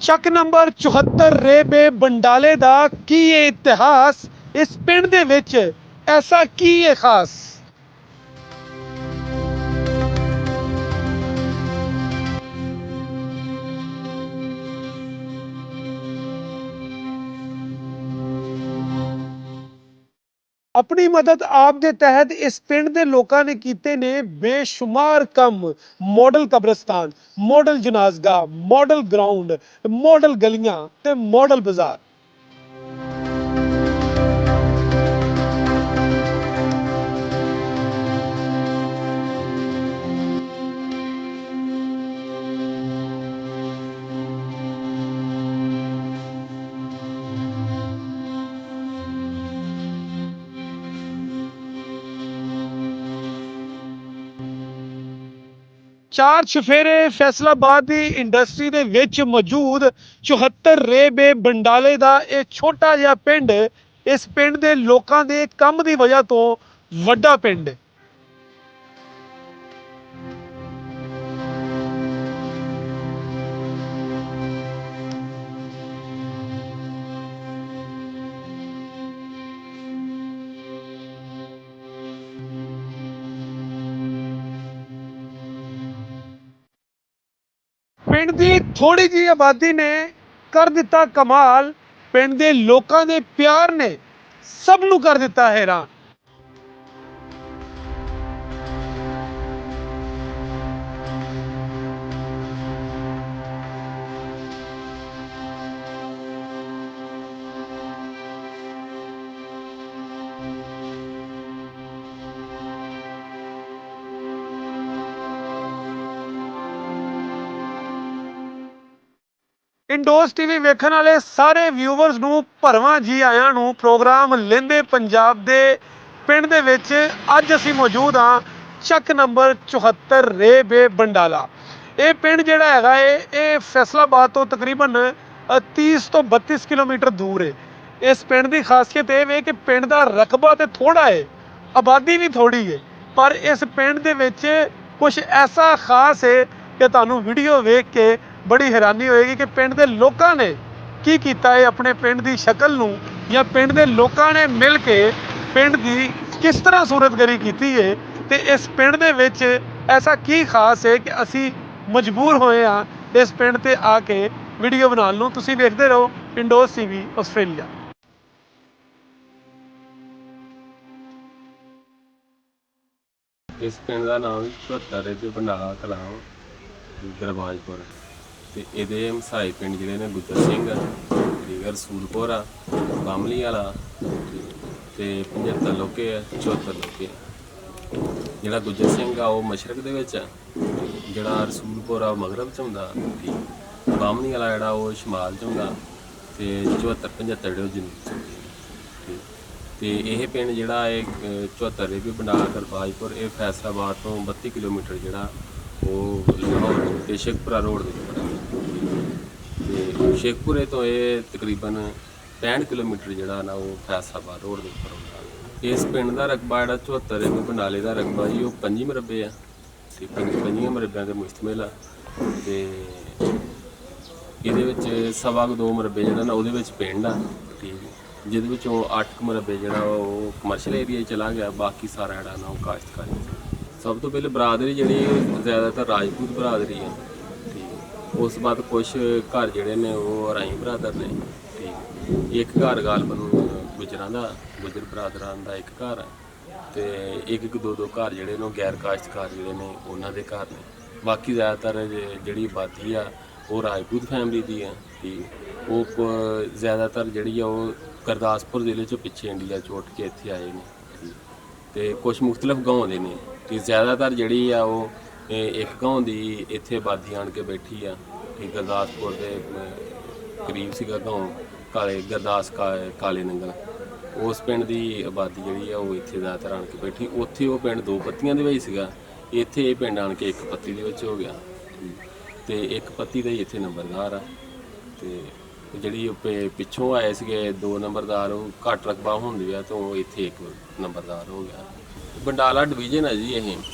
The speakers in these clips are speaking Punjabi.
ਚੱਕ ਨੰਬਰ 74 ਰੇਬੇ ਬੰਡਾਲੇ ਦਾ ਕੀ ਹੈ ਇਤਿਹਾਸ। ਇਸ ਪਿੰਡ ਦੇ ਵਿੱਚ ਐਸਾ ਕੀ ਹੈ ਖਾਸ। ਆਪਣੀ ਮਦਦ ਆਪ ਦੇ ਤਹਿਤ ਇਸ ਪਿੰਡ ਦੇ ਲੋਕਾਂ ਨੇ ਕੀਤੇ ਨੇ ਬੇਸ਼ੁਮਾਰ ਕੰਮ। ਮਾਡਲ ਕਬਰਸਤਾਨ, ਮਾਡਲ ਜਨਾਜ਼ਗਾਹ, ਮਾਡਲ ਗਰਾਊਂਡ, ਮਾਡਲ ਗਲੀਆਂ ਤੇ ਮਾਡਲ ਬਾਜ਼ਾਰ। ਚਾਰ ਚੁਫੇਰੇ ਫੈਸਲਾਬਾਦ ਦੀ ਇੰਡਸਟਰੀ ਦੇ ਵਿੱਚ ਮੌਜੂਦ 74 ਰੇਬੇ ਬੰਡਾਲੇ ਦਾ ਇਹ ਛੋਟਾ ਜਿਹਾ ਪਿੰਡ ਇਸ ਪਿੰਡ ਦੇ ਲੋਕਾਂ ਦੇ ਕੰਮ ਦੀ ਵਜ੍ਹਾ ਤੋਂ ਵੱਡਾ ਪਿੰਡ ਹੈ। ਪਿੰਡ ਦੀ ਥੋੜੀ ਜਿਹੀ ਆਬਾਦੀ ਨੇ ਕਰ ਦਿੱਤਾ ਕਮਾਲ। ਪਿੰਡ ਦੇ ਲੋਕਾਂ ਦੇ ਪਿਆਰ ਨੇ ਸਭ ਨੂੰ ਕਰ ਦਿੱਤਾ ਹੈਰਾਨ। ਇੰਡੋਜ਼ ਟੀਵੀ ਵੇਖਣ ਵਾਲੇ ਸਾਰੇ ਵਿਊਵਰਸ ਨੂੰ ਭਰਵਾਂ ਜੀ ਆਇਆਂ ਨੂੰ। ਪ੍ਰੋਗਰਾਮ ਲਹਿੰਦੇ ਪੰਜਾਬ ਦੇ ਪਿੰਡ ਦੇ ਵਿੱਚ ਅੱਜ ਅਸੀਂ ਮੌਜੂਦ ਹਾਂ ਚੱਕ ਨੰਬਰ 74 ਰੇਬੇ ਬੰਡਾਲਾ। ਇਹ ਪਿੰਡ ਜਿਹੜਾ ਹੈਗਾ ਇਹ ਫੈਸਲਾਬਾਦ ਤੋਂ ਤਕਰੀਬਨ 30 ਤੋਂ 32 ਕਿਲੋਮੀਟਰ ਦੂਰ ਹੈ। ਇਸ ਪਿੰਡ ਦੀ ਖਾਸੀਅਤ ਇਹ ਵੇ ਕਿ ਪਿੰਡ ਦਾ ਰਕਬਾ ਤੇ ਥੋੜਾ ਹੈ, ਆਬਾਦੀ ਵੀ ਥੋੜੀ ਹੈ, ਪਰ ਇਸ ਪਿੰਡ ਦੇ ਵਿੱਚ ਕੁਝ ਐਸਾ ਖਾਸ ਹੈ ਕਿ ਤੁਹਾਨੂੰ ਵੀਡੀਓ ਵੇਖ ਕੇ ਬੜੀ ਹੈਰਾਨੀ ਹੋਏਗੀ ਕਿ ਪਿੰਡ ਦੇ ਲੋਕਾਂ ਨੇ ਕੀ ਕੀਤਾ ਹੈ। ਆਪਣੇ ਪਿੰਡ ਦੀ ਸ਼ਕਲ ਨੂੰ ਜਾਂ ਪਿੰਡ ਦੇ ਲੋਕਾਂ ਨੇ ਮਿਲ ਕੇ ਪਿੰਡ ਦੀ ਕਿਸ ਤਰ੍ਹਾਂ ਸੂਰਤਗਰੀ ਕੀਤੀ ਹੈ ਤੇ ਇਸ ਪਿੰਡ ਦੇ ਵਿੱਚ ਐਸਾ ਕੀ ਖਾਸ ਹੈ ਕਿ ਅਸੀਂ ਮਜਬੂਰ ਹੋਏ ਹਾਂ ਇਸ ਪਿੰਡ ਤੇ ਆ ਕੇ ਵੀਡੀਓ ਬਣਾਉਣ ਨੂੰ। ਤੁਸੀਂ ਵੇਖਦੇ ਰਹੋ ਇੰਡੋਜ਼ ਟੀਵੀ ਆਸਟ੍ਰੇਲੀਆ। ਇਸ ਪਿੰਡ ਦਾ ਨਾਮ 74 ਰੇਬੇ ਬੰਡਾਲਾ ਕਲਾਂ ਦਰਬਾਜਪੁਰ ਤੇ ਇਹਦੇ ਮਸਾਈ ਪਿੰਡ ਜਿਹੜੇ ਨੇ ਗੁੱਜਰ ਸਿੰਘ, ਰੀਗਰ ਰਸੂਲਪੁਰ ਆ, ਬਾਮਲੀ ਵਾਲਾ ਤੇ 75 ਲੋਕੇ ਆ, 74 ਲੋਕੇ ਆ। ਜਿਹੜਾ ਗੁੱਜਰ ਸਿੰਘ ਆ ਉਹ ਮਸ਼ਰਕ ਦੇ ਵਿੱਚ ਆ, ਜਿਹੜਾ ਰਸੂਲਪੁਰ ਆ ਮਗਰਬ 'ਚ ਹੁੰਦਾ, ਬਾਮਲੀ ਵਾਲਾ ਜਿਹੜਾ ਉਹ ਸ਼ਮਾਲ 'ਚ ਹੁੰਦਾ ਤੇ 74 75 ਜਿਹੜੇ ਉਹ ਜਨੂਬ 'ਚ ਹੁੰਦੇ। ਤੇ ਇਹ ਪਿੰਡ ਜਿਹੜਾ ਇਹ 74 ਰੇਬੇ ਬੰਡਾਲਾ ਦਰਬਾਜਪੁਰ ਇਹ ਫੈਸਲਾਬਾਦ ਤੋਂ 32 ਕਿਲੋਮੀਟਰ ਜਿਹੜਾ ਉਹ ਲਾਹੌਰ ਤੇ ਸ਼ੇਖਪੁਰਾ ਰੋਡ ਦੇ ਉੱਪਰ ਤੇ ਸ਼ੇਖਪੁਰੇ ਤੋਂ ਇਹ ਤਕਰੀਬਨ 65 ਕਿਲੋਮੀਟਰ ਜਿਹੜਾ ਨਾ ਉਹ ਫੈਸਲਾਬਾਦ ਰੋਡ ਦੇ ਉੱਪਰ ਹੁੰਦਾ। ਇਸ ਪਿੰਡ ਦਾ ਰਕਬਾ ਜਿਹੜਾ 74 ਰੇਬੇ ਬੰਡਾਲੇ ਦਾ ਰਕਬਾ ਜੀ ਉਹ 5 ਮਰਬੇ ਆ ਤੇ 5 ਮਰਬਿਆਂ ਦੇ ਮੁਸ਼ਤਮਿਲ ਆ ਤੇ ਇਹਦੇ ਵਿੱਚ 2.25 ਮਰਬੇ ਜਿਹੜਾ ਨਾ ਉਹਦੇ ਵਿੱਚ ਪਿੰਡ ਆ ਤੇ ਜਿਹਦੇ ਵਿੱਚੋਂ 8 ਮਰਬੇ ਜਿਹੜਾ ਉਹ ਕਮਰਸ਼ੀਅਲ ਏਰੀਆ ਚਲਾ ਗਿਆ, ਬਾਕੀ ਸਾਰਾ ਜਿਹੜਾ ਨਾ ਉਹ ਕਾਸ਼ਤਕਾਰੀ। ਸਭ ਤੋਂ ਪਹਿਲੇ ਬਰਾਦਰੀ ਜਿਹੜੀ ਜ਼ਿਆਦਾਤਰ ਰਾਜਪੂਤ ਬਰਾਦਰੀ ਹੈ ਠੀਕ। ਉਸ ਤੋਂ ਬਾਅਦ ਕੁਛ ਘਰ ਜਿਹੜੇ ਨੇ ਉਹ ਰਾਈ ਬਰਾਦਰ ਨੇ ਠੀਕ। ਇੱਕ ਘਰ ਗਾਲਬਨ ਗੁਜਰਾਂ ਦਾ, ਗੁਜਰ ਬਰਾਦਰਾਂ ਦਾ ਇੱਕ ਘਰ ਹੈ ਤੇ ਇੱਕ ਦੋ ਘਰ ਜਿਹੜੇ ਨੇ ਗੈਰ ਕਾਸ਼ਤਕਾਰ ਜਿਹੜੇ ਨੇ ਉਹਨਾਂ ਦੇ ਘਰ ਨੇ। ਬਾਕੀ ਜ਼ਿਆਦਾਤਰ ਜਿਹੜੀ ਆਬਾਦੀ ਆ ਉਹ ਰਾਜਪੂਤ ਫੈਮਿਲੀ ਦੀ ਹੈ ਠੀਕ। ਉਹ ਜ਼ਿਆਦਾਤਰ ਜਿਹੜੀ ਆ ਉਹ ਗੁਰਦਾਸਪੁਰ ਜ਼ਿਲ੍ਹੇ 'ਚੋਂ ਪਿੱਛੇ ਇੰਡੀਆ 'ਚ ਉੱਠ ਕੇ ਇੱਥੇ ਆਏ ਨੇ ਤੇ ਕੁਛ ਮੁਖਤਲਿਫ ਗਾਉਂ ਦੇ ਨੇ ਤੇ ਜ਼ਿਆਦਾਤਰ ਜਿਹੜੀ ਆ ਉਹ ਇੱਕ ਗਾਉਂ ਦੀ ਇੱਥੇ ਆਬਾਦੀ ਆਣ ਕੇ ਬੈਠੀ ਆ ਕਿ ਗੁਰਦਾਸਪੁਰ ਦੇ ਕਰੀਬ ਸੀਗਾ ਗਾਉਂ ਕਾਲੇ ਗੁਰਦਾਸ ਕਾਲੇ ਨੰਗਲ। ਉਸ ਪਿੰਡ ਦੀ ਆਬਾਦੀ ਜਿਹੜੀ ਆ ਉਹ ਇੱਥੇ ਜ਼ਿਆਦਾਤਰ ਆਣ ਕੇ ਬੈਠੀ। ਉੱਥੇ ਉਹ ਪਿੰਡ 2 ਪੱਤੀਆਂ ਦੇ ਵਿੱਚ ਸੀਗਾ, ਇੱਥੇ ਇਹ ਪਿੰਡ ਆਣ ਕੇ 1 ਪੱਤੀ ਦੇ ਵਿੱਚ ਹੋ ਗਿਆ ਤੇ 1 ਪੱਤੀ ਦਾ ਹੀ ਇੱਥੇ ਨੰਬਰਦਾਰ ਆ ਤੇ ਜਿਹੜੀ ਪਿੱਛੋਂ ਆਏ ਸੀਗੇ 2 ਨੰਬਰਦਾਰ ਉਹ ਘੱਟ ਰਕਬਾ ਹੁੰਦੀ ਆ ਤੋਂ ਇੱਥੇ 1 ਨੰਬਰਦਾਰ ਹੋ ਗਿਆ। ਬੰਡਾਲਾ ਡਿਵੀਜ਼ਨ ਹੈ ਜੀ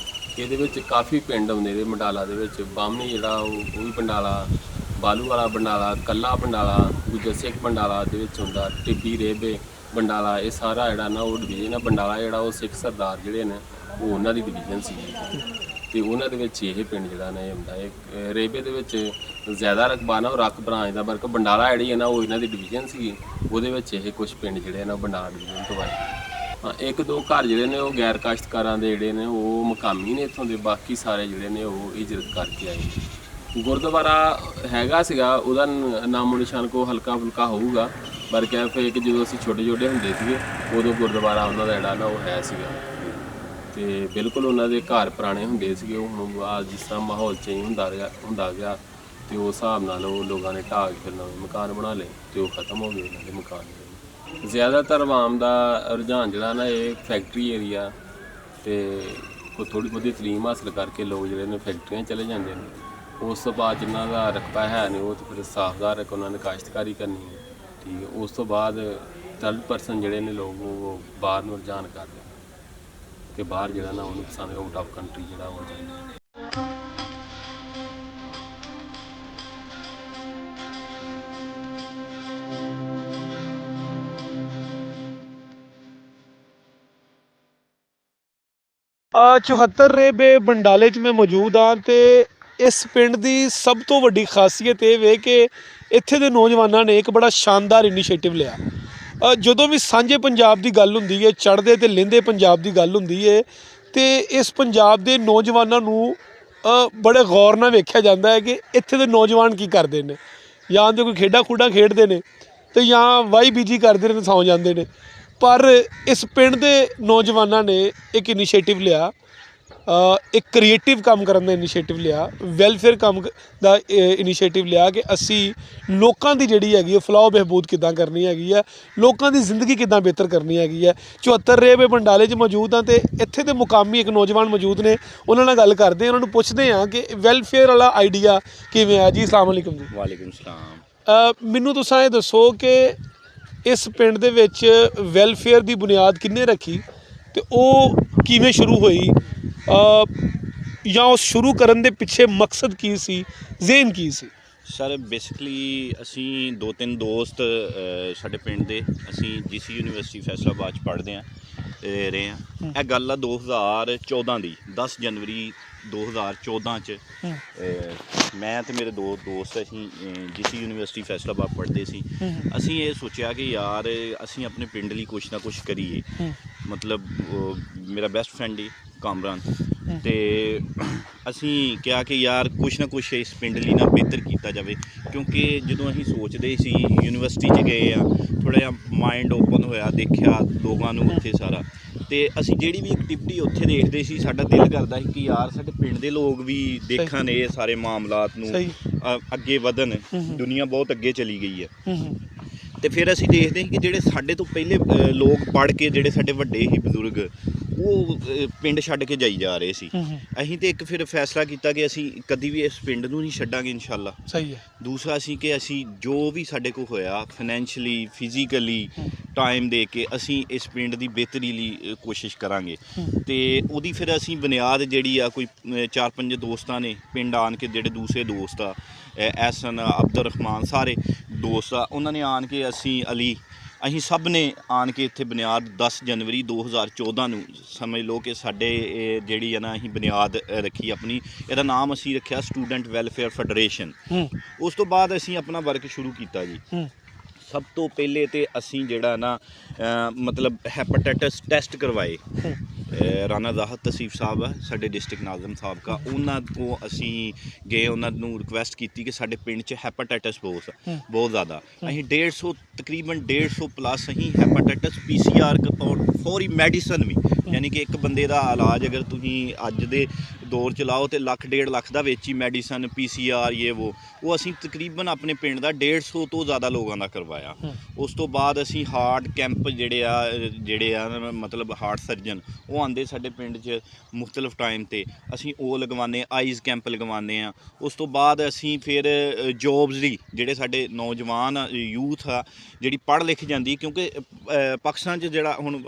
ਇਹਦੇ ਵਿੱਚ ਕਾਫੀ ਪਿੰਡ ਆਉਂਦੇ ਨੇ। ਬੰਡਾਲਾ ਦੇ ਵਿੱਚ ਬਾਮਣੀ ਜਿਹੜਾ ਉਹ ਵੀ ਬੰਡਾਲਾ ਬਾਲੂ ਵਾਲਾ ਬੰਡਾਲਾ, ਕੱਲਾ ਬੰਡਾਲਾ, ਦੂਜਾ ਸਿੱਖ ਬੰਡਾਲਾ ਦੇ ਵਿੱਚ ਹੁੰਦਾ, ਟਿੱਬੀ ਰੇਬੇ ਬੰਡਾਲਾ, ਇਹ ਸਾਰਾ ਜਿਹੜਾ ਨਾ ਉਹ ਡਿਵੀਜ਼ਨ ਆ। ਬੰਡਾਲਾ ਜਿਹੜਾ ਉਹ ਸਿੱਖ ਸਰਦਾਰ ਜਿਹੜੇ ਨੇ ਉਹ ਉਹਨਾਂ ਦੀ ਡਿਵੀਜ਼ਨ ਸੀ ਤੇ ਉਹਨਾਂ ਦੇ ਵਿੱਚ ਇਹ ਪਿੰਡ ਜਿਹੜਾ ਨਾ ਇਹ ਹੁੰਦਾ। ਇਹ ਰੇਬੇ ਦੇ ਵਿੱਚ ਜ਼ਿਆਦਾ ਰਕਬਾ ਨਾ ਉਹ ਰੱਖ ਬਰਾਂਚ ਦਾ, ਬਲਕਿ ਬੰਡਾਲਾ ਜਿਹੜੀ ਹੈ ਨਾ ਉਹ ਇਹਨਾਂ ਦੀ ਡਿਵੀਜ਼ਨ ਸੀ। ਉਹਦੇ ਵਿੱਚ ਇਹ ਕੁਝ ਪਿੰਡ ਜਿਹੜੇ ਨਾ ਬੰਡਾਲਾ ਡਿਵੀਜ਼ਨ ਤੋਂ ਆਏ। ਹਾਂ, ਇੱਕ ਦੋ ਘਰ ਜਿਹੜੇ ਨੇ ਉਹ ਗੈਰ ਕਾਸ਼ਤਕਾਰਾਂ ਦੇ ਜਿਹੜੇ ਨੇ ਉਹ ਮਕਾਮੀ ਨੇ ਇੱਥੋਂ ਦੇ, ਬਾਕੀ ਸਾਰੇ ਜਿਹੜੇ ਨੇ ਉਹ ਹਿਜਰਤ ਕਰਕੇ ਆਏ ਨੇ। ਗੁਰਦੁਆਰਾ ਹੈਗਾ ਸੀਗਾ, ਉਹਦਾ ਨਾਮੋ ਨਿਸ਼ਾਨ ਕੋ ਹਲਕਾ ਫੁਲਕਾ ਹੋਊਗਾ, ਪਰ ਕਹਿ ਫੇ ਕਿ ਜਦੋਂ ਅਸੀਂ ਛੋਟੇ ਛੋਟੇ ਹੁੰਦੇ ਸੀਗੇ ਉਦੋਂ ਗੁਰਦੁਆਰਾ ਉਹਨਾਂ ਦਾ ਜਿਹੜਾ ਨਾ ਉਹ ਹੈ ਸੀਗਾ ਤੇ ਬਿਲਕੁਲ ਉਹਨਾਂ ਦੇ ਘਰ ਪੁਰਾਣੇ ਹੁੰਦੇ ਸੀਗੇ। ਉਹ ਹੁਣ ਆ ਜਿਸ ਤਰ੍ਹਾਂ ਮਾਹੌਲ ਚੇਂਜ ਹੁੰਦਾ ਗਿਆ ਤੇ ਉਸ ਹਿਸਾਬ ਨਾਲ ਉਹ ਲੋਕਾਂ ਨੇ ਢਾਹ ਕੇ ਫਿਰ ਨਵੇਂ ਮਕਾਨ ਬਣਾ ਲਏ ਤੇ ਉਹ ਖਤਮ ਹੋ ਗਏ ਉਹਨਾਂ ਦੇ ਮਕਾਨ। ਜ਼ਿਆਦਾਤਰ ਆਵਾਮ ਦਾ ਰੁਝਾਨ ਜਿਹੜਾ ਨਾ ਇਹ ਫੈਕਟਰੀ ਏਰੀਆ ਤੇ ਉਹ ਥੋੜ੍ਹੀ ਬਹੁਤੀ ਤਾਲੀਮ ਹਾਸਲ ਕਰਕੇ ਲੋਕ ਜਿਹੜੇ ਨੇ ਫੈਕਟਰੀਆਂ ਚਲੇ ਜਾਂਦੇ ਨੇ। ਉਸ ਤੋਂ ਬਾਅਦ ਜਿਨ੍ਹਾਂ ਦਾ ਰਕਬਾ ਹੈ ਨਹੀਂ ਉਹ ਤਾਂ ਫਿਰ ਸਾਫਦਾਰ ਇੱਕ ਉਹਨਾਂ ਨੇ ਕਾਸ਼ਤਕਾਰੀ ਕਰਨੀ ਹੈ, ਠੀਕ ਹੈ। ਉਸ ਤੋਂ ਬਾਅਦ 30% ਜਿਹੜੇ ਨੇ ਲੋਕ ਉਹ ਬਾਹਰ ਨੂੰ ਰੁਝਾਨ ਕਰਦੇ ਕਿ ਬਾਹਰ ਜਿਹੜਾ ਨਾ ਉਹਨੂੰ ਪਸੰਦ ਆਊਟ ਆਫ ਕੰਟਰੀ ਜਿਹੜਾ ਹੋ ਜਾਂਦਾ। ਆ 74 ਰੇਬੇ ਬੰਡਾਲੇ 'ਚ ਮੈਂ ਮੌਜੂਦ ਹਾਂ ਤੇ ਇਸ ਪਿੰਡ ਦੀ ਸਭ ਤੋਂ ਵੱਡੀ ਖਾਸੀਅਤ ਇਹ ਵੇ ਕਿ ਇੱਥੇ ਦੇ ਨੌਜਵਾਨਾਂ ਨੇ ਇੱਕ ਬੜਾ ਸ਼ਾਨਦਾਰ ਇਨੀਸ਼ੀਏਟਿਵ ਲਿਆ। ਜਦੋਂ ਵੀ ਸਾਂਝੇ ਪੰਜਾਬ ਦੀ ਗੱਲ ਹੁੰਦੀ ਹੈ, ਚੜ੍ਹਦੇ ਤੇ ਲਹਿੰਦੇ ਪੰਜਾਬ ਦੀ ਗੱਲ ਹੁੰਦੀ ਹੈ ਤੇ ਇਸ ਪੰਜਾਬ ਦੇ ਨੌਜਵਾਨਾਂ ਨੂੰ ਬੜੇ ਗੌਰ ਨਾਲ ਵੇਖਿਆ ਜਾਂਦਾ ਹੈ ਕਿ ਇੱਥੇ ਦੇ ਨੌਜਵਾਨ ਕੀ ਕਰਦੇ ਨੇ। ਜਾਂ ਤਾਂ ਕੋਈ ਖੇਡਾਂ ਖੂਡਾਂ ਖੇਡਦੇ ਨੇ ਤੇ ਜਾਂ ਵਾਈ ਬੀਜੀ ਕਰਦੇ ਨੇ ਤੇ ਸੌਂ ਜਾਂਦੇ ਨੇ। ਪਰ ਇਸ ਪਿੰਡ ਦੇ ਨੌਜਵਾਨਾਂ ਨੇ ਇੱਕ ਇਨੀਸ਼ੀਏਟਿਵ ਲਿਆ, ਇੱਕ ਕ੍ਰੀਏਟਿਵ ਕੰਮ ਕਰਨ ਦਾ ਇਨੀਸ਼ੀਏਟਿਵ ਲਿਆ, ਵੈਲਫੇਅਰ ਕੰਮ ਦਾ ਇਨੀਸ਼ੀਏਟਿਵ ਲਿਆ ਕਿ ਅਸੀਂ ਲੋਕਾਂ ਦੀ ਜਿਹੜੀ ਹੈਗੀ ਹੈ ਫਲਾਹ ਬਹਿਬੂਦ ਕਿੱਦਾਂ ਕਰਨੀ ਹੈਗੀ ਹੈ, ਲੋਕਾਂ ਦੀ ਜ਼ਿੰਦਗੀ ਕਿੱਦਾਂ ਬਿਹਤਰ ਕਰਨੀ ਹੈਗੀ ਹੈ। 74 ਰੇਬੇ ਬੰਡਾਲੇ 'ਚ ਮੌਜੂਦ ਹਾਂ ਤੇ ਇੱਥੇ ਦੇ ਮੁਕਾਮੀ ਇੱਕ ਨੌਜਵਾਨ ਮੌਜੂਦ ਨੇ, ਉਹਨਾਂ ਨਾਲ ਗੱਲ ਕਰਦੇ ਹਾਂ, ਉਹਨਾਂ ਨੂੰ ਪੁੱਛਦੇ ਹਾਂ ਕਿ ਵੈਲਫੇਅਰ ਵਾਲਾ ਆਈਡੀਆ ਕਿਵੇਂ ਆ ਜੀ। ਅਸਲਾਮ ਵਾਲੇਕੁਮ ਜੀ। ਵਾਲੇਕੁਮ ਸਲਾਮ। ਮੈਨੂੰ ਤੁਸੀਂ ਇਹ ਦੱਸੋ ਕਿ ਇਸ ਪਿੰਡ ਦੇ ਵਿੱਚ ਵੈਲਫੇਅਰ ਦੀ ਬੁਨਿਆਦ ਕਿਹਨੇ ਰੱਖੀ ਤੇ ਉਹ ਕਿਵੇਂ ਸ਼ੁਰੂ ਹੋਈ, ਜਾਂ ਉਸ ਸ਼ੁਰੂ ਕਰਨ ਦੇ ਪਿੱਛੇ ਮਕਸਦ ਕੀ ਸੀ, ਜ਼ੇਨ ਕੀ ਸੀ? ਸਰ ਬੇਸਿਕਲੀ ਅਸੀਂ 2-3 ਦੋਸਤ ਸਾਡੇ ਪਿੰਡ ਦੇ, ਅਸੀਂ GC ਯੂਨੀਵਰਸਿਟੀ ਫੈਸਲਾਬਾਦ 'ਚ ਪੜ੍ਹਦੇ ਹਾਂ ਰਹੇ ਹਾਂ। ਇਹ ਗੱਲ ਆ 2014 ਦੀ, 10 ਜਨਵਰੀ 2014 'ਚ ਮੈਂ ਤੇ ਮੇਰੇ ਦੋ ਦੋਸਤ ਅਸੀਂ GC ਯੂਨੀਵਰਸਿਟੀ ਫੈਸਲਾਬਾਦ ਪੜ੍ਹਦੇ ਸੀ। ਅਸੀਂ ਇਹ ਸੋਚਿਆ ਕਿ ਯਾਰ ਅਸੀਂ ਆਪਣੇ ਪਿੰਡ ਲਈ ਕੁਛ ਨਾ ਕੁਛ ਕਰੀਏ। ਮਤਲਬ ਮੇਰਾ ਬੈਸਟ ਫਰੈਂਡ ਹੀ ਕਾਮਰਾਨ ਤੇ ਅਸੀਂ ਕਿਹਾ ਕਿ ਯਾਰ ਕੁਛ ਨਾ ਕੁਛ ਇਸ ਪਿੰਡ ਲਈ ਨਾ ਬਿਹਤਰ ਕੀਤਾ ਜਾਵੇ, ਕਿਉਂਕਿ ਜਦੋਂ ਅਸੀਂ ਸੋਚਦੇ ਸੀ ਯੂਨੀਵਰਸਿਟੀ 'ਚ ਗਏ ਆ, ਥੋੜ੍ਹਾ ਜਿਹਾ ਮਾਇੰਡ ਓਪਨ ਹੋਇਆ, ਦੇਖਿਆ ਲੋਕਾਂ ਨੂੰ ਉੱਥੇ ਸਾਰਾ, ਤੇ ਅਸੀਂ ਜਿਹੜੀ ਵੀ ਐਕਟੀਵਿਟੀ ਉੱਥੇ ਦੇਖਦੇ ਸੀ ਸਾਡਾ ਦਿਲ ਕਰਦਾ ਸੀ ਕਿ ਯਾਰ ਸਾਡੇ ਪਿੰਡ ਦੇ ਲੋਕ ਵੀ ਦੇਖਣ ਇਹ ਸਾਰੇ ਮਾਮਲਾਤ ਨੂੰ, ਅੱਗੇ ਵਧਣ। ਦੁਨੀਆ ਬਹੁਤ ਅੱਗੇ ਚਲੀ ਗਈ ਹੈ ਤੇ ਫਿਰ ਅਸੀਂ ਦੇਖਦੇ ਸੀ ਕਿ ਜਿਹੜੇ ਸਾਡੇ ਤੋਂ ਪਹਿਲੇ ਲੋਕ ਪੜ੍ਹ ਕੇ ਜਿਹੜੇ ਸਾਡੇ ਵੱਡੇ ਹੀ ਬਜ਼ੁਰਗ ਉਹ ਪਿੰਡ ਛੱਡ ਕੇ ਜਾਈ ਜਾ ਰਹੇ ਸੀ। ਅਸੀਂ ਤੇ ਇੱਕ ਫਿਰ ਫੈਸਲਾ ਕੀਤਾ ਕਿ ਅਸੀਂ ਕਦੀ ਵੀ ਇਸ ਪਿੰਡ ਨੂੰ ਨਹੀਂ ਛੱਡਾਂਗੇ ਇਨਸ਼ਾਅੱਲਾ। ਸਹੀ ਹੈ। ਦੂਸਰਾ ਸੀ ਕਿ ਅਸੀਂ ਜੋ ਵੀ ਸਾਡੇ ਕੋਲ ਹੋਇਆ ਫਾਈਨੈਂਸ਼ੀਅਲੀ, ਫਿਜ਼ੀਕਲੀ ਟਾਈਮ ਦੇ ਕੇ ਅਸੀਂ ਇਸ ਪਿੰਡ ਦੀ ਬਿਹਤਰੀ ਲਈ ਕੋਸ਼ਿਸ਼ ਕਰਾਂਗੇ। ਤੇ ਉਹਦੀ ਫਿਰ ਅਸੀਂ ਬੁਨਿਆਦ ਜਿਹੜੀ ਆ, ਕੋਈ 4-5 ਦੋਸਤਾਂ ਨੇ ਪਿੰਡ ਆਣ ਕੇ, ਜਿਹੜੇ ਦੂਸਰੇ ਦੋਸਤ ਆ ਐਸਨ, ਅਬਦੁਰ ਰਹਿਮਾਨ, ਸਾਰੇ ਦੋਸਤ ਆ, ਉਹਨਾਂ ਨੇ ਆਣ ਕੇ, ਅਸੀਂ ਅਲੀ, ਅਸੀਂ ਸਭ ਨੇ ਆਣ ਕੇ ਇੱਥੇ ਬੁਨਿਆਦ 10 ਜਨਵਰੀ 2014 ਨੂੰ ਸਮਝ ਲਓ ਕਿ ਸਾਡੇ ਜਿਹੜੀ ਹੈ ਨਾ ਅਸੀਂ ਬੁਨਿਆਦ ਰੱਖੀ ਆਪਣੀ। ਇਹਦਾ ਨਾਮ ਅਸੀਂ ਰੱਖਿਆ ਸਟੂਡੈਂਟ ਵੈਲਫੇਅਰ ਫੈਡਰੇਸ਼ਨ। ਉਸ ਤੋਂ ਬਾਅਦ ਅਸੀਂ ਆਪਣਾ ਵਰਕ ਸ਼ੁਰੂ ਕੀਤਾ ਜੀ। ਸਭ ਤੋਂ ਪਹਿਲੇ ਤੇ ਅਸੀਂ ਜਿਹੜਾ ਨਾ ਮਤਲਬ ਹੈਪੇਟਾਈਟਸ ਟੈਸਟ ਕਰਵਾਏ। ਰਾਣਾ ਜ਼ਾਹਦ ਤਸੀਫ ਸਾਹਿਬ ਆ ਸਾਡੇ ਡਿਸਟ੍ਰਿਕਟ ਨਾਜ਼ਮ ਸਾਬਕਾ, ਉਹਨਾਂ ਕੋਲ ਅਸੀਂ ਗਏ, ਉਹਨਾਂ ਨੂੰ ਰਿਕੁਐਸਟ ਕੀਤੀ ਕਿ ਸਾਡੇ ਪਿੰਡ 'ਚ ਹੈਪੇਟਾਈਟਸ ਬਹੁਤ ਜ਼ਿਆਦਾ, ਅਸੀਂ 150 ਤਕਰੀਬਨ 150 ਪਲੱਸ ਅਸੀਂ ਹੈਪੇਟਾਈਟਸ PCR ਔਰ ਫੌਰੀ ਮੈਡੀਸਨ ਵੀ, ਯਾਨੀ ਕਿ ਇੱਕ ਬੰਦੇ ਦਾ ਇਲਾਜ ਅਗਰ ਤੁਸੀਂ ਅੱਜ ਦੇ ਦੌਰ 'ਚ ਲਾਓ ਤੇ 1.5 ਲੱਖ ਦਾ ਵਿੱਚ ਹੀ ਮੈਡੀਸਨ, PCR ਉਹ ਅਸੀਂ ਤਕਰੀਬਨ ਆਪਣੇ ਪਿੰਡ ਦਾ 150 ਤੋਂ ਜ਼ਿਆਦਾ ਲੋਕਾਂ ਦਾ ਕਰਵਾਇਆ। ਉਸ ਤੋਂ ਬਾਅਦ ਅਸੀਂ ਹਾਰਟ ਕੈਂਪ ਜਿਹੜੇ ਆ ਮਤਲਬ ਹਾਰਟ ਸਰਜਨ ਉਹ ਆਉਂਦੇ ਸਾਡੇ ਪਿੰਡ 'ਚ ਮੁਖਤਲਿਫ ਟਾਈਮ 'ਤੇ, ਅਸੀਂ ਉਹ ਲਗਵਾਉਂਦੇ, ਆਈਜ਼ ਕੈਂਪ ਲਗਵਾਉਂਦੇ ਹਾਂ। ਉਸ ਤੋਂ ਬਾਅਦ ਅਸੀਂ ਫਿਰ ਜੋਬਸ ਲਈ ਜਿਹੜੇ ਸਾਡੇ ਨੌਜਵਾਨ ਯੂਥ ਆ ਜਿਹੜੀ ਪੜ੍ਹ ਲਿਖ ਜਾਂਦੀ, ਕਿਉਂਕਿ ਪਾਕਿਸਤਾਨ 'ਚ ਜਿਹੜਾ ਹੁਣ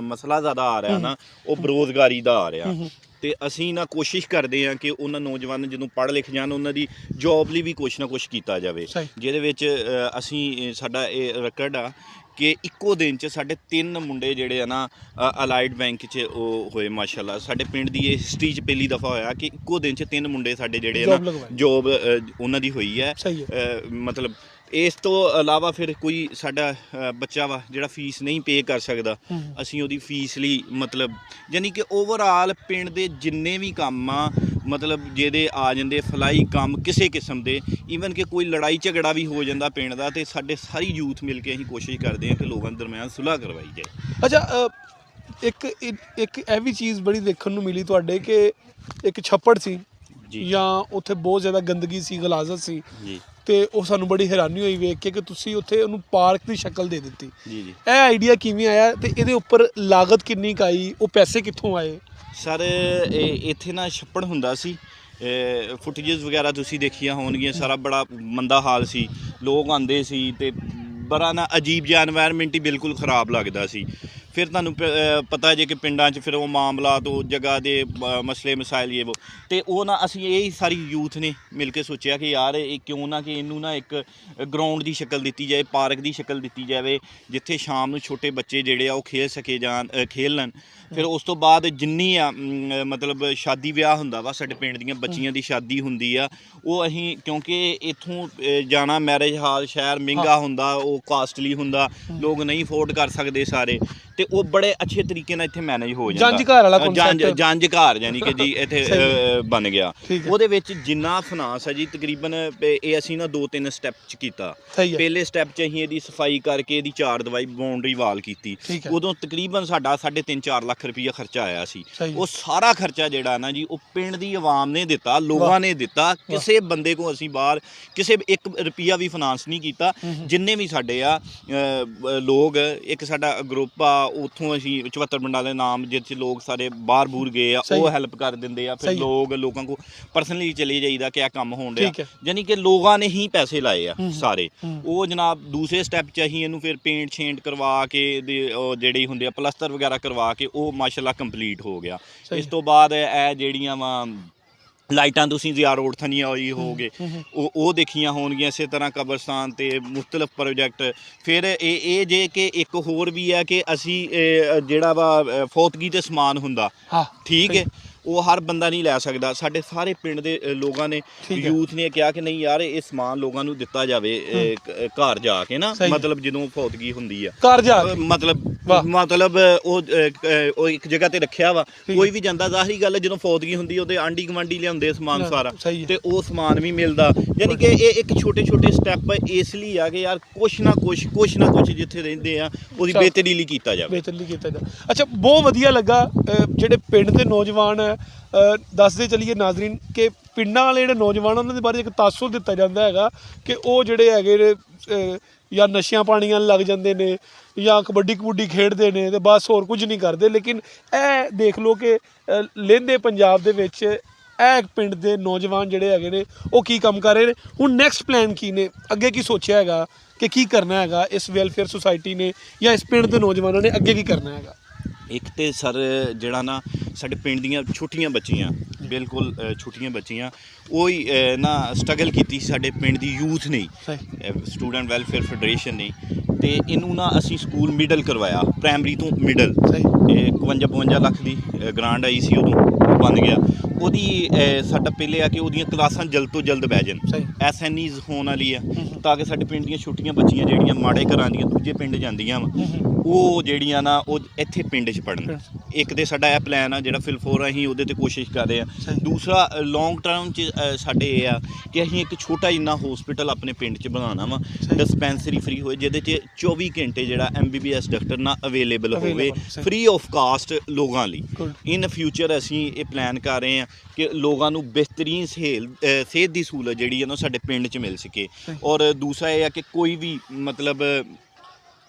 ਮਸਲਾ ਜ਼ਿਆਦਾ ਆ ਰਿਹਾ ਨਾ ਉਹ ਬੇਰੁਜ਼ਗਾਰੀ ਦਾ ਆ ਰਿਹਾ। ਤੇ ਅਸੀਂ ਨਾ ਕੋਸ਼ਿਸ਼ ਕਰਦੇ ਹਾਂ ਕਿ ਉਹਨਾਂ ਨੌਜਵਾਨ ਜਦੋਂ ਪੜ੍ਹ ਲਿਖ ਜਾਣ ਉਹਨਾਂ ਦੀ ਜੋਬ ਲਈ ਵੀ ਕੁਛ ਨਾ ਕੁਛ ਕੀਤਾ ਜਾਵੇ, ਜਿਹਦੇ ਵਿੱਚ ਅਸੀਂ ਸਾਡਾ ਇਹ ਰਿਕਾਰਡ ਆ ਕਿ ਇੱਕੋ ਦਿਨ 'ਚ ਸਾਡੇ 3 ਮੁੰਡੇ ਜਿਹੜੇ ਆ ਨਾ ਅਲਾਈਡ ਬੈਂਕ 'ਚ ਉਹ ਹੋਏ ਮਾਸ਼ਾਅੱਲਾ। ਸਾਡੇ ਪਿੰਡ ਦੀ ਇਹ ਹਿਸਟਰੀ 'ਚ ਪਹਿਲੀ ਦਫਾ ਹੋਇਆ ਕਿ ਇੱਕੋ ਦਿਨ 'ਚ 3 ਮੁੰਡੇ ਸਾਡੇ ਜਿਹੜੇ ਆ ਨਾ ਜੋਬ ਉਹਨਾਂ ਦੀ ਹੋਈ ਹੈ। ਮਤਲਬ ਇਸ ਤੋਂ ਇਲਾਵਾ ਫਿਰ ਕੋਈ ਸਾਡਾ ਬੱਚਾ ਵਾ ਜਿਹੜਾ ਫੀਸ ਨਹੀਂ ਪੇ ਕਰ ਸਕਦਾ, ਅਸੀਂ ਉਹਦੀ ਫੀਸ ਲਈ ਮਤਲਬ ਯਾਨੀ ਕਿ ਓਵਰਆਲ ਪਿੰਡ ਦੇ ਜਿੰਨੇ ਵੀ ਕੰਮ ਆ ਮਤਲਬ ਜਿਹਦੇ ਆ ਜਾਂਦੇ ਫਲਾਈ ਕੰਮ ਕਿਸੇ ਕਿਸਮ ਦੇ, ਈਵਨ ਕਿ ਕੋਈ ਲੜਾਈ ਝਗੜਾ ਵੀ ਹੋ ਜਾਂਦਾ ਪਿੰਡ ਦਾ ਤੇ ਸਾਡੇ ਸਾਰੀ ਯੂਥ ਮਿਲ ਕੇ ਅਸੀਂ ਕੋਸ਼ਿਸ਼ ਕਰਦੇ ਹਾਂ ਕਿ ਲੋਕਾਂ ਦੇ ਦਰਮਿਆਨ ਸੁਲ੍ਹਾ ਕਰਵਾਈ ਜਾਏ। ਅੱਛਾ, ਇੱਕ ਇਹ ਵੀ ਚੀਜ਼ ਬੜੀ ਦੇਖਣ ਨੂੰ ਮਿਲੀ ਤੁਹਾਡੇ ਕਿ ਇੱਕ ਛੱਪੜ ਸੀ ਜਾਂ ਉੱਥੇ ਬਹੁਤ ਜ਼ਿਆਦਾ ਗੰਦਗੀ ਸੀ, ਗਲਾਜ਼ਤ ਸੀ ਜੀ, ਤੇ ਉਹ ਸਾਨੂੰ ਬੜੀ ਹੈਰਾਨੀ ਹੋਈ ਵੇਖ ਕੇ ਕਿ ਤੁਸੀਂ ਉੱਥੇ ਉਹਨੂੰ ਪਾਰਕ ਦੀ ਸ਼ਕਲ ਦੇ ਦਿੱਤੀ। ਜੀ ਜੀ, ਇਹ ਆਈਡੀਆ ਕਿਵੇਂ ਆਇਆ ਤੇ ਇਹਦੇ ਉੱਪਰ ਲਾਗਤ ਕਿੰਨੀ ਕੁ ਆਈ, ਉਹ ਪੈਸੇ ਕਿੱਥੋਂ ਆਏ? ਸਰ ਇੱਥੇ ਨਾ ਛੱਪੜ ਹੁੰਦਾ ਸੀ, ਫੁਟੇਜਸ ਵਗੈਰਾ ਤੁਸੀਂ ਦੇਖੀਆਂ ਹੋਣਗੀਆਂ, ਸਾਰਾ ਬੜਾ ਮੰਦਾ ਹਾਲ ਸੀ, ਲੋਕ ਆਉਂਦੇ ਸੀ ਤੇ ਬੜਾ ਨਾ ਅਜੀਬ ਜਿਹਾ ਐਨਵਾਇਰਨਮੈਂਟ ਹੀ ਬਿਲਕੁਲ ਖ਼ਰਾਬ ਲੱਗਦਾ ਸੀ। ਫਿਰ ਤੁਹਾਨੂੰ ਪਤਾ ਜੇ ਕਿ ਪਿੰਡਾਂ 'ਚ ਫਿਰ ਉਹ ਮਾਮਲਾਤ ਉਹ ਜਗ੍ਹਾ ਦੇ ਮਸਲੇ ਮਸਾਇਲ ਇਹ ਤੇ ਉਹ ਨਾ ਅਸੀਂ ਇਹ ਸਾਰੀ ਯੂਥ ਨੇ ਮਿਲ ਕੇ ਸੋਚਿਆ ਕਿ ਯਾਰ ਇਹ ਕਿਉਂ ਨਾ ਕਿ ਇਹਨੂੰ ਨਾ ਇੱਕ ਗਰਾਊਂਡ ਦੀ ਸ਼ਕਲ ਦਿੱਤੀ ਜਾਏ, ਪਾਰਕ ਦੀ ਸ਼ਕਲ ਦਿੱਤੀ ਜਾਵੇ, ਜਿੱਥੇ ਸ਼ਾਮ ਨੂੰ ਛੋਟੇ ਬੱਚੇ ਜਿਹੜੇ ਆ ਉਹ ਖੇਲ ਸਕੇ ਜਾਣ, ਖੇਲਣ। ਫਿਰ ਉਸ ਤੋਂ ਬਾਅਦ ਜਿੰਨੀ ਆ ਮਤਲਬ ਸ਼ਾਦੀ ਵਿਆਹ ਹੁੰਦਾ ਵਾ ਸਾਡੇ ਪਿੰਡ ਦੀਆਂ ਬੱਚੀਆਂ ਦੀ ਸ਼ਾਦੀ ਹੁੰਦੀ ਆ, ਉਹ ਅਸੀਂ ਕਿਉਂਕਿ ਇੱਥੋਂ ਜਾਣਾ ਮੈਰਿਜ ਹਾਲ ਸ਼ਹਿਰ ਮਹਿੰਗਾ ਹੁੰਦਾ, ਉਹ ਕਾਸਟਲੀ ਹੁੰਦਾ, ਲੋਕ ਨਹੀਂ ਅਫੋਰਡ ਕਰ ਸਕਦੇ ਸਾਰੇ, ਤੇ ਉਹ ਬੜੇ ਅੱਛੇ ਤਰੀਕੇ ਨਾਲ ਇੱਥੇ ਮੈਨੇਜ ਹੋ ਜਾਂਦਾ। ਜੰਝ ਘਰ ਵਾਲਾ ਕਨਸੈਪਟ, ਜੰਝ ਘਰ ਯਾਨੀ ਕਿ ਜੀ ਇੱਥੇ ਬਣ ਗਿਆ। ਉਹਦੇ ਵਿੱਚ ਜਿੰਨਾ ਫਾਈਨਾਂਸ ਹੈ ਜੀ ਤਕਰੀਬਨ ਇਹ ਅਸੀਂ ਨਾ 2-3 ਸਟੈਪ 'ਚ ਕੀਤਾ। ਪਹਿਲੇ ਸਟੈਪ 'ਚ ਅਸੀਂ ਇਹਦੀ ਸਫਾਈ ਕਰਕੇ ਇਹਦੀ 4 ਦੀਵਾਰੀ ਬਾਉਂਡਰੀ ਵਾਲ ਕੀਤੀ, ਉਦੋਂ ਤਕਰੀਬਨ ਸਾਡਾ 3.5-4 ਲੱਖ ਰੁਪਈਆ ਖਰਚਾ ਆਇਆ ਸੀ। ਉਹ ਸਾਰਾ ਖਰਚਾ ਜਿਹੜਾ ਨਾ ਜੀ ਉਹ ਪਿੰਡ ਦੀ ਆਵਾਮ ਨੇ ਦਿੱਤਾ, ਲੋਕਾਂ ਨੇ ਦਿੱਤਾ, ਕਿਸੇ ਬੰਦੇ ਕੋਲ ਅਸੀਂ ਬਾਹਰ ਕਿਸੇ 1 ਰੁਪਈਆ ਵੀ ਫਾਈਨਾਂਸ ਨਹੀਂ ਕੀਤਾ। ਜਿੰਨੇ ਵੀ ਸਾਡੇ ਆ ਲੋਕ, ਇੱਕ ਸਾਡਾ ਗਰੁੱਪ ਆ ਉੱਥੋਂ ਅਸੀਂ 74 ਪਿੰਡਾਂ ਦੇ ਨਾਮ ਜਿੱਥੇ ਲੋਕ ਸਾਰੇ ਬਾਹਰ ਬੂਰ ਗਏ ਆ ਉਹ ਹੈਲਪ ਕਰ ਦਿੰਦੇ ਆ। ਫਿਰ ਲੋਕਾਂ ਕੋਲ ਪਰਸਨਲੀ ਚਲੇ ਜਾਈਦਾ ਕਿ ਇਹ ਕੰਮ ਹੋਣ ਡਿਆ, ਯਾਨੀ ਕਿ ਲੋਕਾਂ ਨੇ ਹੀ ਪੈਸੇ ਲਾਏ ਆ ਸਾਰੇ। ਉਹ ਜਨਾਬ ਦੂਸਰੇ ਸਟੈਪ 'ਚ ਅਸੀਂ ਇਹਨੂੰ ਫਿਰ ਪੇਂਟ ਸ਼ੇਂਟ ਕਰਵਾ ਕੇ ਜਿਹੜੇ ਹੁੰਦੇ ਆ ਪਲਸਤਰ ਵਗੈਰਾ ਕਰਵਾ ਕੇ ਉਹ ਮਾਸ਼ਾਅੱਲਾ ਕੰਪਲੀਟ ਹੋ ਗਿਆ। ਇਸ ਤੋਂ ਬਾਅਦ ਇਹ ਜਿਹੜੀਆਂ ਵਾ ਲਾਈਟਾਂ ਤੁਸੀਂ ਜ਼ਿਆ ਰੋਡ ਥਾਨੀ ਹੋਈ ਹੋਗੇ ਉਹ ਦੇਖੀਆਂ ਹੋਣਗੀਆਂ, ਇਸੇ ਤਰ੍ਹਾਂ ਕਬਰਸਤਾਨ ਤੇ ਮੁਖਤਲਿਫ ਪ੍ਰੋਜੈਕਟ। ਫਿਰ ਇਹ ਜੇ ਕਿ ਇੱਕ ਹੋਰ ਵੀ ਹੈ ਕਿ ਅਸੀਂ ਜਿਹੜਾ ਵਾ ਫੌਤਗੀ ਤੇ ਸਮਾਨ ਹੁੰਦਾ, ਠੀਕ ਹੈ, ਉਹ ਹਰ ਬੰਦਾ ਨਹੀਂ ਲੈ ਸਕਦਾ। ਸਾਡੇ ਸਾਰੇ ਪਿੰਡ ਦੇ ਲੋਕਾਂ ਨੇ ਯੂਥ ਨੇ ਕਿਹਾ ਕਿ ਨਹੀਂ ਯਾਰ ਇਹ ਸਮਾਨ ਲੋਕਾਂ ਨੂੰ ਦਿੱਤਾ ਜਾਵੇ ਘਰ ਜਾ ਕੇ ਨਾ, ਮਤਲਬ ਜਦੋਂ ਫੌਤਗੀ ਹੁੰਦੀ ਆ ਘਰ ਜਾ ਮਤਲਬ ਉਹ ਇੱਕ ਜਗ੍ਹਾ ਤੇ ਰੱਖਿਆ ਵਾ, ਕੋਈ ਵੀ ਜਾਂਦਾ, ਜ਼ਾਹਰੀ ਗੱਲ ਜਦੋਂ ਫੌਤਗੀ ਹੁੰਦੀ ਉਹਦੇ ਆਂਢੀ ਗੁਆਂਢੀ ਲਿਆਉਂਦੇ ਸਮਾਨ ਸਾਰਾ, ਤੇ ਉਹ ਸਮਾਨ ਵੀ ਮਿਲਦਾ। ਯਾਨੀ ਕਿ ਇਹ ਇੱਕ ਛੋਟੇ ਸਟੈਪ ਇਸ ਲਈ ਆ ਕਿ ਯਾਰ ਕੁਛ ਨਾ ਕੁਛ ਜਿੱਥੇ ਰਹਿੰਦੇ ਆ ਉਹਦੀ ਬਿਹਤਰੀ ਲਈ ਕੀਤਾ ਜਾਵੇ। ਅੱਛਾ, ਬਹੁਤ ਵਧੀਆ ਲੱਗਾ ਜਿਹੜੇ ਪਿੰਡ ਦੇ ਨੌਜਵਾਨ ਦੱਸਦੇ ਚਲੀਏ ਨਾਜ਼ਰੀਨ ਕਿ ਪਿੰਡਾਂ ਵਾਲੇ ਜਿਹੜੇ ਨੌਜਵਾਨ ਉਹਨਾਂ ਦੇ ਬਾਰੇ ਇੱਕ ਤਾਸੁਰ ਦਿੱਤਾ ਜਾਂਦਾ ਹੈਗਾ ਕਿ ਉਹ ਜਿਹੜੇ ਹੈਗੇ ਨੇ ਜਾਂ ਨਸ਼ਿਆਂ ਪਾਣੀਆਂ ਲੱਗ ਜਾਂਦੇ ਨੇ ਜਾਂ ਕਬੱਡੀ ਖੇਡਦੇ ਨੇ ਤੇ ਬਸ ਹੋਰ ਕੁਝ ਨਹੀਂ ਕਰਦੇ। ਲੇਕਿਨ ਇਹ ਦੇਖ ਲਓ ਕਿ ਲਹਿੰਦੇ ਪੰਜਾਬ ਦੇ ਵਿੱਚ ਇਹ ਪਿੰਡ ਦੇ ਨੌਜਵਾਨ ਜਿਹੜੇ ਹੈਗੇ ਨੇ ਉਹ ਕੀ ਕੰਮ ਕਰ ਰਹੇ ਨੇ। ਹੁਣ ਨੈਕਸਟ ਪਲਾਨ ਕੀ ਨੇ, ਅੱਗੇ ਕੀ ਸੋਚਿਆ ਹੈਗਾ ਕਿ ਕੀ ਕਰਨਾ ਹੈਗਾ ਇਸ ਵੈਲਫੇਅਰ ਸੁਸਾਇਟੀ ਨੇ ਜਾਂ ਇਸ ਪਿੰਡ ਦੇ ਨੌਜਵਾਨਾਂ ਨੇ ਅੱਗੇ ਕੀ ਕਰਨਾ ਹੈਗਾ? ਇੱਕ ਤੇ ਸਰ ਜਿਹੜਾ ਨਾ ਸਾਡੇ ਪਿੰਡ ਦੀਆਂ ਛੋਟੀਆਂ ਬੱਚੀਆਂ, ਬਿਲਕੁਲ ਛੋਟੀਆਂ ਬੱਚੀਆਂ, ਉਹ ਹੀ ਨਾ ਸਟਰਗਲ ਕੀਤੀ ਸਾਡੇ ਪਿੰਡ ਦੀ ਯੂਥ ਨੇ, ਸਟੂਡੈਂਟ ਵੈਲਫੇਅਰ ਫੈਡਰੇਸ਼ਨ ਨੇ, ਤੇ ਇਹਨੂੰ ਨਾ ਅਸੀਂ ਸਕੂਲ ਮਿਡਲ ਕਰਵਾਇਆ, ਪ੍ਰਾਇਮਰੀ ਤੋਂ ਮਿਡਲ। 52 ਲੱਖ ਦੀ ਗ੍ਰਾਂਟ ਆਈ ਸੀ ਉਦੋਂ, ਬਣ ਗਿਆ। ਉਹਦੀ ਸਾਡਾ ਪਹਿਲੇ ਆ ਕਿ ਉਹਦੀਆਂ ਕਲਾਸਾਂ ਜਲਦ ਤੋਂ ਜਲਦ ਬਹਿ ਜਾਣ, SNEs ਹੋਣ ਵਾਲੀ ਆ, ਤਾਂ ਕਿ ਸਾਡੇ ਪਿੰਡ ਦੀਆਂ ਛੋਟੀਆਂ ਬੱਚੀਆਂ ਜਿਹੜੀਆਂ ਮਾੜੇ ਘਰਾਂ ਦੀਆਂ ਦੂਜੇ ਪਿੰਡ ਜਾਂਦੀਆਂ ਵਾ ਉਹ ਜਿਹੜੀਆਂ ਨਾ ਉਹ ਇੱਥੇ ਪਿੰਡ 'ਚ ਪੜ੍ਹਨ। ਇੱਕ ਤੇ ਸਾਡਾ ਇਹ ਪਲਾਨ ਆ ਜਿਹੜਾ ਫਿਲਫੋਰ ਅਸੀਂ ਉਹਦੇ 'ਤੇ ਕੋਸ਼ਿਸ਼ ਕਰ ਰਹੇ ਹਾਂ। ਦੂਸਰਾ ਲੌਂਗ ਟਰਮ 'ਚ ਸਾਡੇ ਇਹ ਆ ਕਿ ਅਸੀਂ ਇੱਕ ਛੋਟਾ ਜਿੰਨਾ ਹੋਸਪਿਟਲ ਆਪਣੇ ਪਿੰਡ 'ਚ ਬਣਾਉਣਾ ਵਾ, ਡਿਸਪੈਂਸਰੀ ਫਰੀ ਹੋਏ, ਜਿਹਦੇ 'ਚ 24 ਘੰਟੇ ਜਿਹੜਾ MBBS ਡਾਕਟਰ ਨਾ ਅਵੇਲੇਬਲ ਹੋਵੇ, ਫਰੀ ਆਫ ਕਾਸਟ ਲੋਕਾਂ ਲਈ। ਇਨ ਫਿਊਚਰ ਅਸੀਂ ਇਹ ਪਲਾਨ ਕਰ ਰਹੇ ਹਾਂ ਕਿ ਲੋਕਾਂ ਨੂੰ ਬਿਹਤਰੀਨ ਸਿਹਤ ਦੀ ਸਹੂਲਤ ਜਿਹੜੀ ਹੈ ਨਾ ਸਾਡੇ ਪਿੰਡ 'ਚ ਮਿਲ ਸਕੇ। ਔਰ ਦੂਸਰਾ ਇਹ ਆ ਕਿ ਕੋਈ ਵੀ ਮਤਲਬ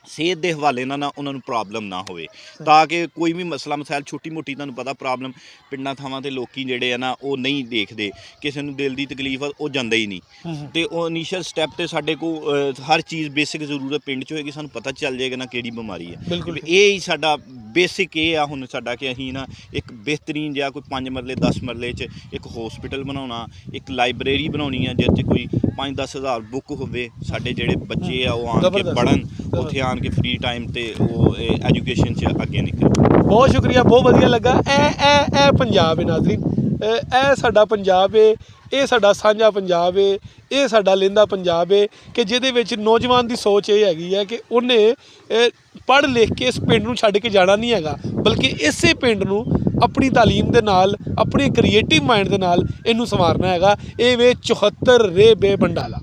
ਸਿਹਤ ਦੇ ਹਵਾਲੇ ਨਾਲ ਨਾ ਉਹਨਾਂ ਨੂੰ ਪ੍ਰੋਬਲਮ ਨਾ ਹੋਵੇ, ਤਾਂ ਕਿ ਕੋਈ ਵੀ ਮਸਲਾ ਮਸਾਇਲ ਛੋਟੀ ਮੋਟੀ, ਤੁਹਾਨੂੰ ਪਤਾ ਪ੍ਰੋਬਲਮ ਪਿੰਡਾਂ ਥਾਵਾਂ 'ਤੇ ਲੋਕੀ ਜਿਹੜੇ ਆ ਨਾ ਉਹ ਨਹੀਂ ਦੇਖਦੇ, ਕਿਸੇ ਨੂੰ ਦਿਲ ਦੀ ਤਕਲੀਫ ਆ ਉਹ ਜਾਂਦਾ ਹੀ ਨਹੀਂ। ਤੇ ਉਹ ਇਨੀਸ਼ੀਅਲ ਸਟੈਪ 'ਤੇ ਸਾਡੇ ਕੋਲ ਹਰ ਚੀਜ਼ ਬੇਸਿਕ ਜ਼ਰੂਰਤ ਪਿੰਡ 'ਚ ਹੋਏਗੀ, ਸਾਨੂੰ ਪਤਾ ਚੱਲ ਜਾਏਗਾ ਨਾ ਕਿਹੜੀ ਬਿਮਾਰੀ ਹੈ। ਇਹ ਹੀ ਸਾਡਾ ਬੇਸਿਕ ਇਹ ਆ ਹੁਣ ਸਾਡਾ ਕਿ ਅਸੀਂ ਨਾ ਇੱਕ ਬਿਹਤਰੀਨ ਜਿਹਾ ਕੋਈ 5 ਮਰਲੇ 10 ਮਰਲੇ 'ਚ ਇੱਕ ਹੌਸਪੀਟਲ ਬਣਾਉਣਾ, ਇੱਕ ਲਾਇਬ੍ਰੇਰੀ ਬਣਾਉਣੀ ਆ ਜਿਹਦੇ 'ਚ ਕੋਈ 5-10 ਹਜ਼ਾਰ ਬੁੱਕ ਹੋਵੇ, ਸਾਡੇ ਜਿਹੜੇ ਬੱਚੇ ਆ ਉਹ ਆਣ ਕੇ ਪੜ੍ਹਨ, ਉੱਥੇ ਆਣ ਕੇ ਫ੍ਰੀ ਟਾਈਮ ਤੇ ਉਹ ਐਜੂਕੇਸ਼ਨ 'ਚ ਅੱਗੇ ਨਿਕਲਣ। ਬਹੁਤ ਸ਼ੁਕਰੀਆ, ਬਹੁਤ ਵਧੀਆ ਲੱਗਾ। ਇਹ ਪੰਜਾਬ ਹੈ ਨਾਜ਼ਰੀਨ, ਇਹ ਸਾਡਾ ਪੰਜਾਬ ਹੈ, ਇਹ ਸਾਡਾ ਸਾਂਝਾ ਪੰਜਾਬ ਹੈ, ਇਹ ਸਾਡਾ ਲਹਿੰਦਾ ਪੰਜਾਬ ਹੈ ਕਿ ਜਿਹਦੇ ਵਿੱਚ ਨੌਜਵਾਨ ਦੀ ਸੋਚ ਇਹ ਹੈਗੀ ਹੈ ਕਿ ਉਹਨੇ ਪੜ੍ਹ ਲਿਖ ਕੇ ਇਸ ਪਿੰਡ ਨੂੰ ਛੱਡ ਕੇ ਜਾਣਾ ਨਹੀਂ ਹੈਗਾ, ਬਲਕਿ ਇਸੇ ਪਿੰਡ ਨੂੰ ਆਪਣੀ ਤਾਲੀਮ ਦੇ ਨਾਲ, ਆਪਣੇ ਕ੍ਰੀਏਟਿਵ ਮਾਈਂਡ ਦੇ ਨਾਲ ਇਹਨੂੰ ਸੰਵਾਰਨਾ ਹੈਗਾ। ਇਹ ਵੇ 74 ਰੇਬੇ ਬੰਡਾਲਾ।